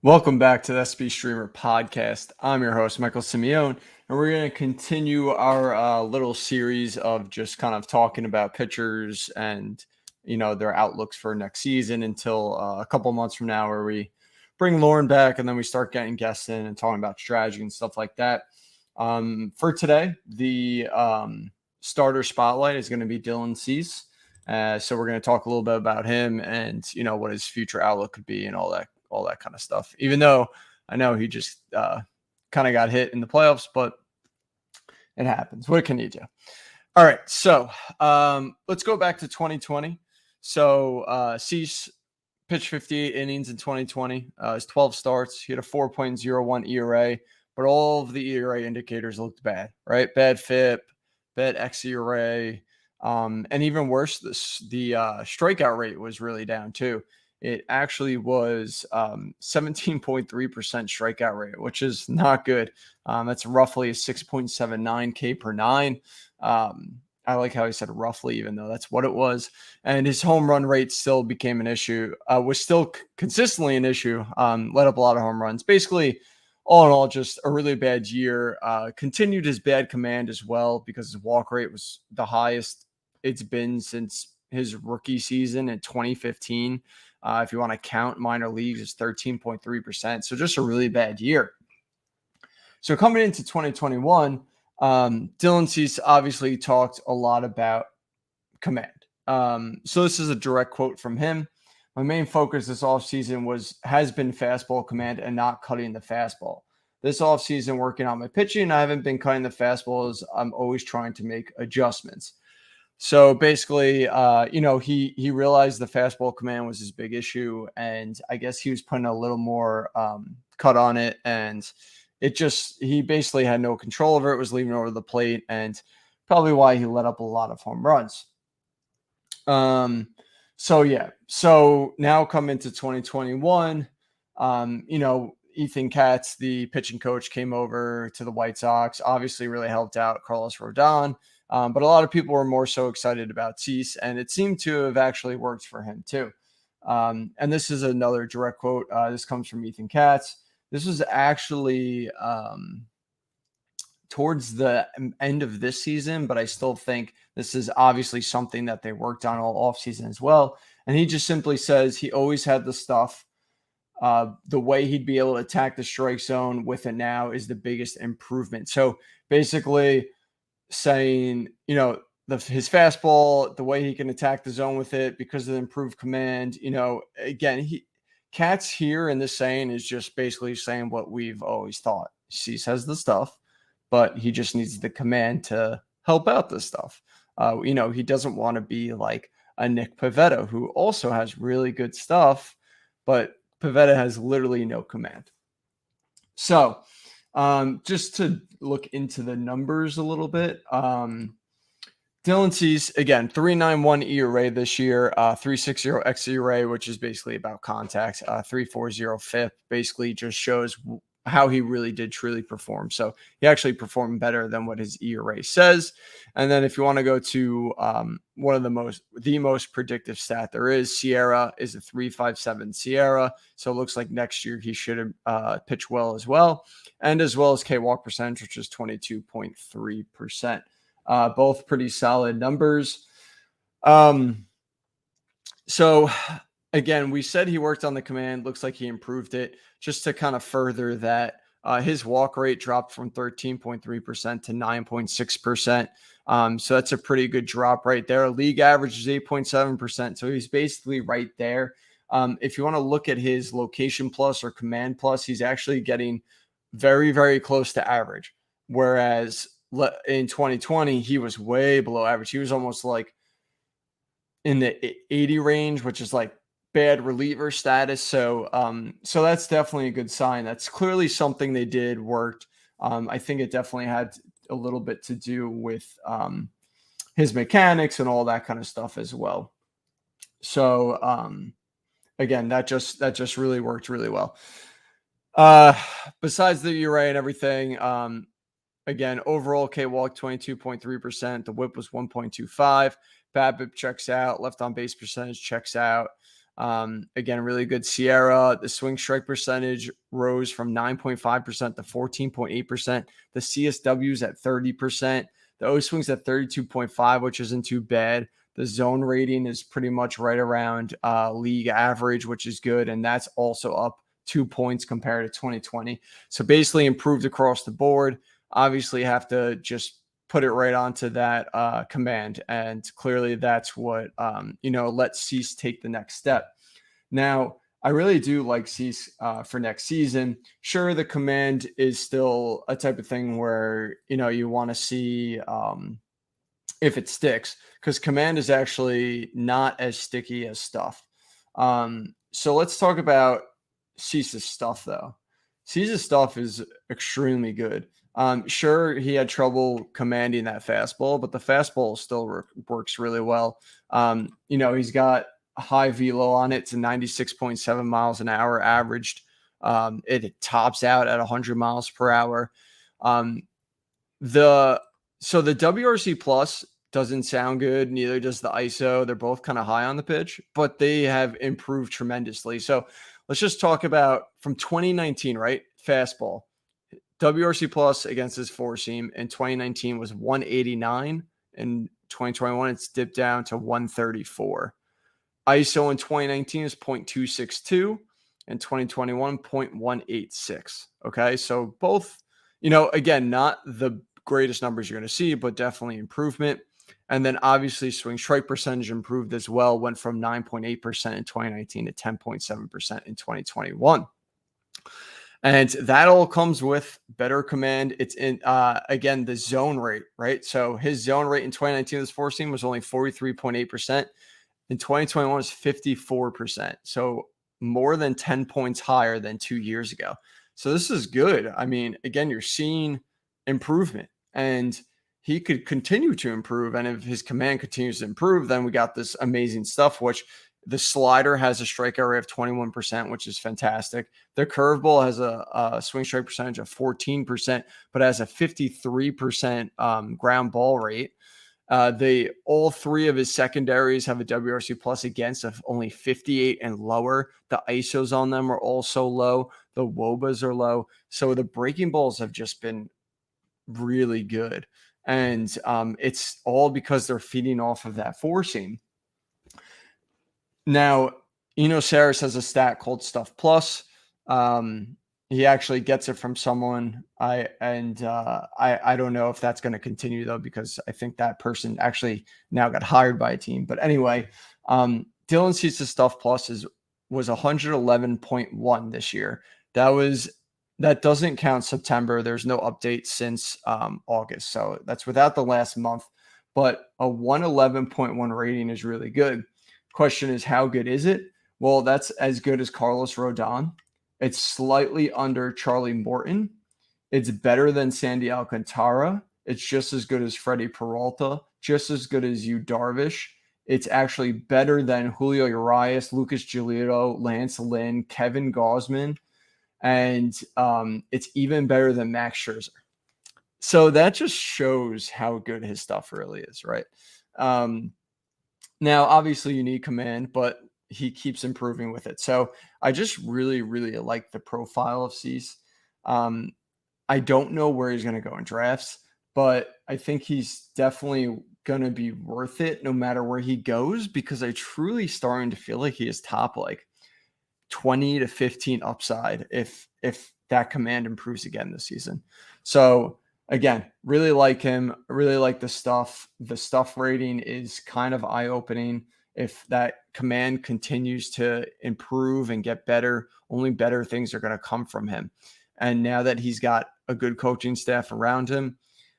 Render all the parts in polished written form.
Welcome back to the SB Streamer Podcast. I'm your host, Michael Simeone, and we're going to continue our little series of just kind of talking about pitchers and, their outlooks for next season until a couple months from now where we bring Lauren back and then we start getting guests in and talking about strategy and stuff like that. For today, the starter spotlight is going to be Dylan Cease. So we're going to talk a little bit about him and, what his future outlook could be and all that kind of stuff. Even though I know he just kind of got hit in the playoffs, but it happens. What can you do? All right, so let's go back to 2020. So Cease pitched 58 innings in 2020. His 12 starts. He had a 4.01 ERA, but all of the ERA indicators looked bad, right? Bad FIP, bad xERA, and even worse, the strikeout rate was really down too. It actually was 17.3% strikeout rate, which is not good. That's roughly a 6.79 K per nine. I like how he said roughly, even though that's what it was. And his home run rate still became an issue, was still consistently an issue, let up a lot of home runs. Basically, all in all, just a really bad year. Continued his bad command as well because his walk rate was the highest it's been since his rookie season in 2015. If you want to count minor leagues, it's 13.3%. So just a really bad year. So coming into 2021, Dylan Cease obviously talked a lot about command. So this is a direct quote from him. My main focus this offseason has been fastball command and not cutting the fastball. This offseason, working on my pitching, I haven't been cutting the fastballs. I'm always trying to make adjustments. So basically, he realized the fastball command was his big issue, and I guess he was putting a little more cut on it, and he basically had no control over it, was leaving over the plate, and probably why he let up a lot of home runs. So now come into 2021, Ethan Katz, the pitching coach, came over to the White Sox, obviously really helped out Carlos Rodon. But a lot of people were more so excited about Cease, and it seemed to have actually worked for him too. And this is another direct quote. This comes from Ethan Katz. This was actually towards the end of this season, but I still think this is obviously something that they worked on all offseason as well. And he just simply says he always had the stuff. The way he'd be able to attack the strike zone with it now is the biggest improvement. So basically saying, his fastball, the way he can attack the zone with it because of the improved command, again, Katz here in this saying is just basically saying what we've always thought. Cease has the stuff, but he just needs the command to help out this stuff. He doesn't want to be like a Nick Pivetta, who also has really good stuff, but Pivetta has literally no command. So just to look into the numbers a little bit, Dylan Cease, again, 3.91 ERA this year, 3.60 xERA, which is basically about contact, 3.40 FIP, basically just shows how he really did truly perform. So he actually performed better than what his ERA says. And then if you want to go to one of the most predictive stat there is, SIERA is a 3.57 SIERA. So it looks like next year he should pitch well as well. And as well as K-walk percentage, which is 22.3%. Both pretty solid numbers. So again, we said he worked on the command. Looks like he improved it. Just to kind of further that, his walk rate dropped from 13.3% to 9.6%. So that's a pretty good drop right there. League average is 8.7%. So he's basically right there. If you want to look at his location plus or command plus, he's actually getting very, very close to average. Whereas in 2020, he was way below average. He was almost like in the 80 range, which is like bad reliever status. So that's definitely a good sign. That's clearly something they did worked. I think it definitely had a little bit to do with his mechanics and all that kind of stuff as well. So again, that just really worked really well. Besides the ERA and everything, again, overall K-walk 22.3%. The whip was 1.25. BABIP checks out. Left on base percentage checks out. Again, really good. Sierra, the swing strike percentage rose from 9.5% to 14.8%. The CSW's at 30%. The O swing's at 32.5, which isn't too bad. The zone rating is pretty much right around league average, which is good. And that's also up 2 points compared to 2020. So basically improved across the board. Obviously have to just put it right onto that command. And clearly that's what, let Cease take the next step. Now, I really do like Cease for next season. Sure, the command is still a type of thing where, you want to see if it sticks, because command is actually not as sticky as stuff. So let's talk about Cease's stuff, though. Cease's stuff is extremely good. Sure, he had trouble commanding that fastball, but the fastball still works really well. He's got a high velo on it to 96.7 miles an hour averaged. It tops out at 100 miles per hour. The WRC plus doesn't sound good. Neither does the ISO. They're both kind of high on the pitch, but they have improved tremendously. So let's just talk about from 2019, right? Fastball. WRC plus against his four seam in 2019 was 189. In 2021, it's dipped down to 134. ISO in 2019 is 0.262. In 2021, 0.186. Okay. So both, again, not the greatest numbers you're going to see, but definitely improvement. And then obviously swing strike percentage improved as well, went from 9.8% in 2019 to 10.7% in 2021. And that all comes with better command. It's in, again, the zone rate, right? So his zone rate in 2019, this four seam was only 43.8%. In 2021 was 54%. So more than 10 points higher than 2 years ago. So this is good. I mean, again, you're seeing improvement, and he could continue to improve. And if his command continues to improve, then we got this amazing stuff, which the slider has a strikeout rate of 21%, which is fantastic. The curveball has a swing strike percentage of 14%, but has a 53% ground ball rate. All three of his secondaries have a WRC plus against of only 58 and lower. The ISOs on them are also low. The WOBAs are low. So the breaking balls have just been really good. And it's all because they're feeding off of that four seam. Now, Saris has a stat called Stuff Plus. He actually gets it from someone. I don't know if that's going to continue though, because I think that person actually now got hired by a team. But anyway, Dylan Cease's Stuff Plus was 111.1 this year. That doesn't count September. There's no update since August, so that's without the last month. But a 111.1 rating is really good. Question is, how good is it? Well, that's as good as Carlos Rodon. It's slightly under Charlie Morton. It's better than Sandy Alcantara. It's just as good as Freddie Peralta, just as good as Yu Darvish. It's actually better than Julio Urias, Lucas Giolito, Lance Lynn, Kevin Gausman, and it's even better than Max Scherzer. So that just shows how good his stuff really is, right? Now, obviously, you need command, but he keeps improving with it. So I just really, really like the profile of Cease. I don't know where he's going to go in drafts, but I think he's definitely going to be worth it no matter where he goes, because I truly starting to feel like he is top like 20 to 15 upside if that command improves again this season. So again, really like him, really like the stuff. The stuff rating is kind of eye-opening. If that command continues to improve and get better, only better things are going to come from him. And now that he's got a good coaching staff around him,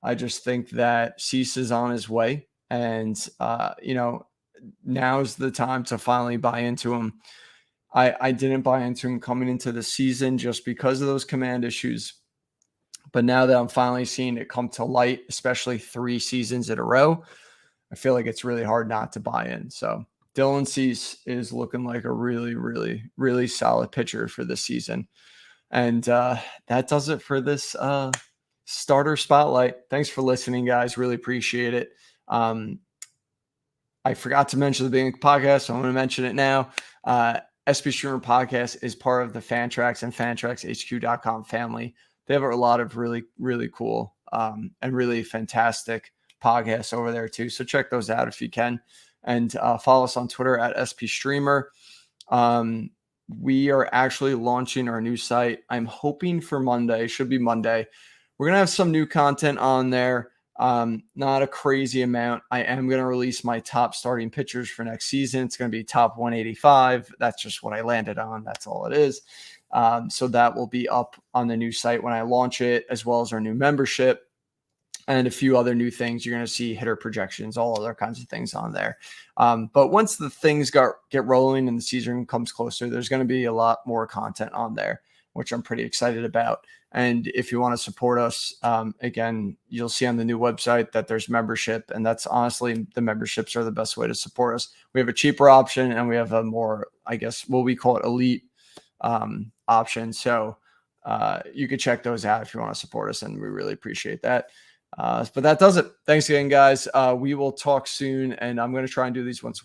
I just think that Cease is on his way. And, now's the time to finally buy into him. I didn't buy into him coming into the season just because of those command issues. But now that I'm finally seeing it come to light, especially 3 seasons in a row, I feel like it's really hard not to buy in. So Dylan Cease is looking like a really, really, really solid pitcher for this season. And that does it for this starter spotlight. Thanks for listening, guys. Really appreciate it. I forgot to mention the beginning of the podcast, so I'm going to mention it now. SB Streamer Podcast is part of the Fantrax and FantraxHQ.com family. They have a lot of really, really cool and really fantastic podcasts over there too. So check those out if you can. And follow us on Twitter at SP Streamer. We are actually launching our new site. I'm hoping for Monday. It should be Monday. We're going to have some new content on there. Not a crazy amount. I am going to release my top starting pitchers for next season. It's going to be top 185. That's just what I landed on. That's all it is. So that will be up on the new site when I launch it, as well as our new membership and a few other new things. You're going to see hitter projections, all other kinds of things on there. But once the things get rolling and the season comes closer, there's going to be a lot more content on there, which I'm pretty excited about. And if you want to support us, again, you'll see on the new website that there's membership. And that's honestly, the memberships are the best way to support us. We have a cheaper option and we have a more, I guess, what we call it elite option. So you could check those out if you want to support us. And we really appreciate that. But that does it. Thanks again, guys. We will talk soon. And I'm going to try and do these once a week.